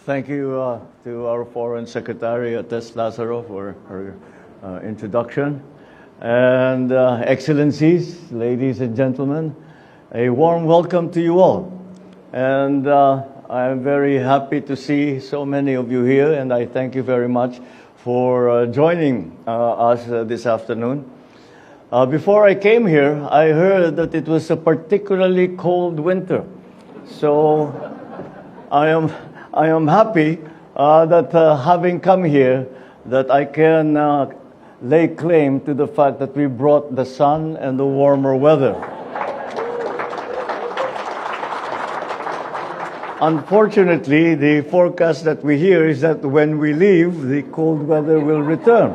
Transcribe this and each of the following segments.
Thank you to our Foreign Secretary, Tess Lazaro, for her introduction. And Excellencies, ladies and gentlemen, a warm welcome to you all. And I'm very happy to see so many of you here, and I thank you very much for joining us this afternoon. Before I came here, I heard that it was a particularly cold winter. So I am happy that having come here, that I can lay claim to the fact that we brought the sun and the warmer weather. Unfortunately, the forecast that we hear is that when we leave, the cold weather will return.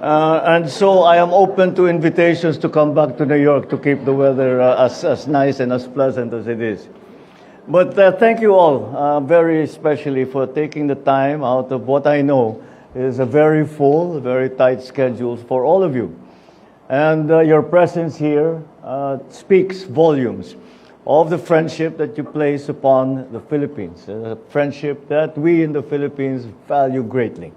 And so I am open to invitations to come back to New York to keep the weather as nice and as pleasant as it is. But thank you all very especially for taking the time out of what I know is a very full, very tight schedule for all of you. And your presence here speaks volumes of the friendship that you place upon the Philippines, a friendship that we in the Philippines value greatly.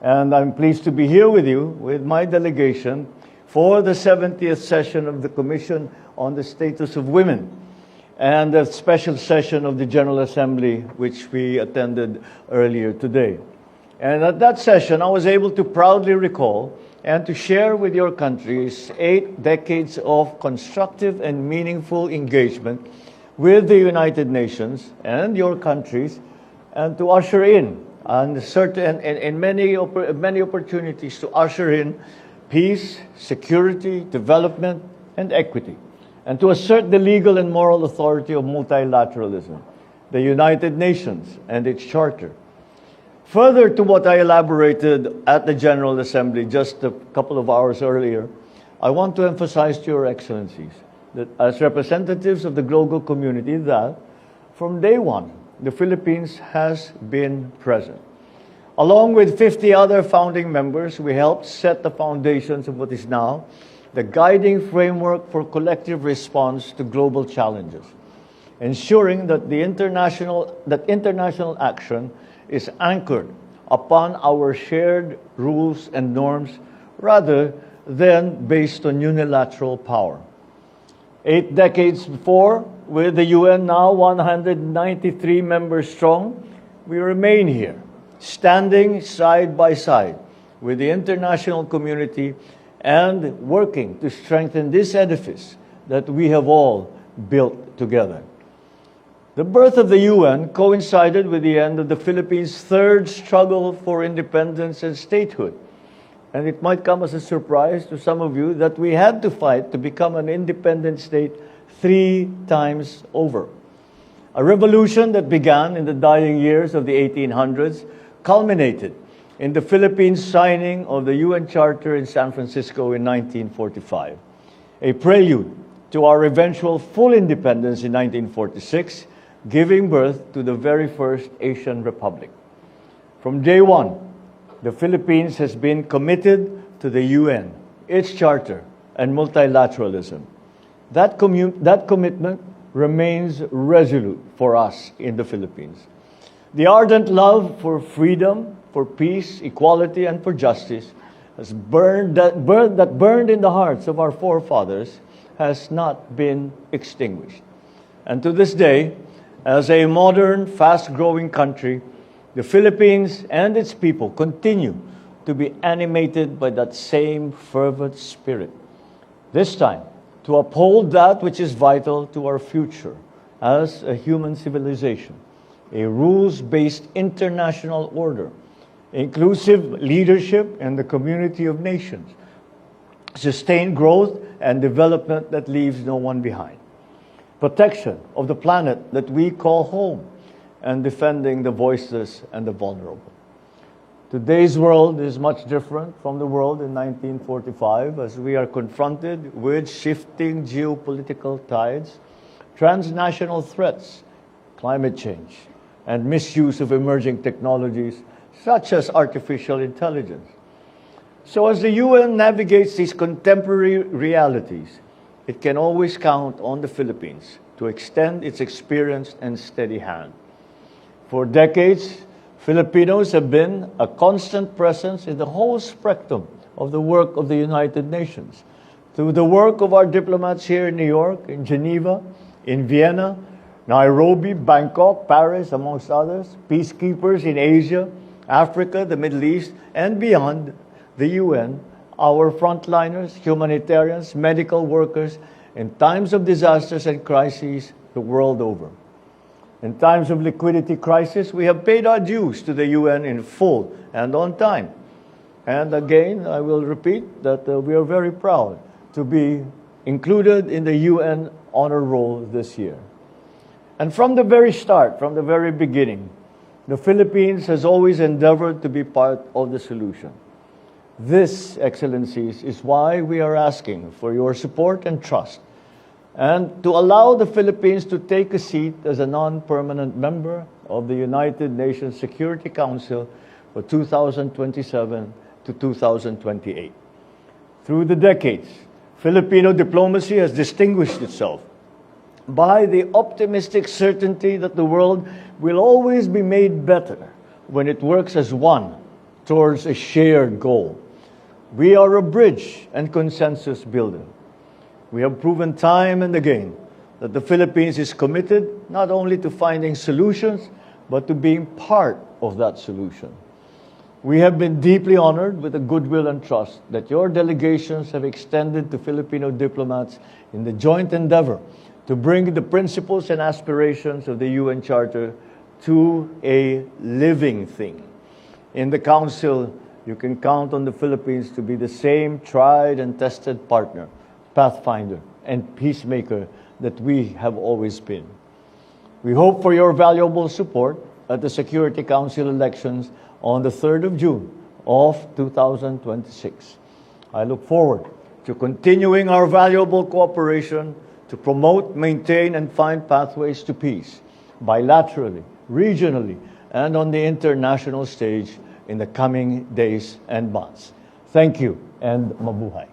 And I'm pleased to be here with you, with my delegation, for the 70th session of the Commission on the Status of Women, and a special session of the General Assembly, which we attended earlier today. And at that session, I was able to proudly recall and to share with your countries 8 decades of constructive and meaningful engagement with the United Nations and your countries, and to usher in, and many opportunities to usher in peace, security, development, and equity, and to assert the legal and moral authority of multilateralism, the United Nations and its charter. Further to what I elaborated at the General Assembly just a couple of hours earlier, I want to emphasize to your excellencies that as representatives of the global community that from day one, the Philippines has been present. Along with 50 other founding members, we helped set the foundations of what is now the guiding framework for collective response to global challenges, ensuring that international action is anchored upon our shared rules and norms rather than based on unilateral power. 8 decades before, with the UN now 193 members strong, we remain here, standing side by side with the international community and working to strengthen this edifice that we have all built together. The birth of the UN coincided with the end of the Philippines' third struggle for independence and statehood. And it might come as a surprise to some of you that we had to fight to become an independent state 3 times over. A revolution that began in the dying years of the 1800s culminated in the Philippines' signing of the UN Charter in San Francisco in 1945, a prelude to our eventual full independence in 1946, giving birth to the very first Asian Republic. From day one, the Philippines has been committed to the UN, its charter, and multilateralism. That commitment remains resolute for us in the Philippines. The ardent love for freedom, for peace, equality, and for justice that burned in the hearts of our forefathers has not been extinguished. And to this day, as a modern, fast-growing country, the Philippines and its people continue to be animated by that same fervent spirit. This time, to uphold that which is vital to our future as a human civilization, a rules-based international order, inclusive leadership in the community of nations, sustained growth and development that leaves no one behind, protection of the planet that we call home, and defending the voiceless and the vulnerable. Today's world is much different from the world in 1945 as we are confronted with shifting geopolitical tides, transnational threats, climate change, and misuse of emerging technologies such as artificial intelligence. So as the UN navigates these contemporary realities, it can always count on the Philippines to extend its experience and steady hand. For decades, Filipinos have been a constant presence in the whole spectrum of the work of the United Nations. Through the work of our diplomats here in New York, in Geneva, in Vienna, Nairobi, Bangkok, Paris, amongst others, peacekeepers in Asia, Africa, the Middle East, and beyond the UN, our frontliners, humanitarians, medical workers, in times of disasters and crises the world over. In times of liquidity crisis, we have paid our dues to the UN in full and on time. And again, I will repeat that we are very proud to be included in the UN honor roll this year. And from the very start, from the very beginning, the Philippines has always endeavored to be part of the solution. This, Excellencies, is why we are asking for your support and trust, and to allow the Philippines to take a seat as a non-permanent member of the United Nations Security Council for 2027 to 2028. Through the decades, Filipino diplomacy has distinguished itself by the optimistic certainty that the world will always be made better when it works as one towards a shared goal. We are a bridge and consensus builder. We have proven time and again that the Philippines is committed not only to finding solutions, but to being part of that solution. We have been deeply honored with the goodwill and trust that your delegations have extended to Filipino diplomats in the joint endeavor to bring the principles and aspirations of the UN Charter to a living thing. In the Council, you can count on the Philippines to be the same tried and tested partner, pathfinder, and peacemaker that we have always been. We hope for your valuable support at the Security Council elections on the 3rd of June of 2026. I look forward to continuing our valuable cooperation to promote, maintain, and find pathways to peace, bilaterally, regionally, and on the international stage in the coming days and months. Thank you, and mabuhay.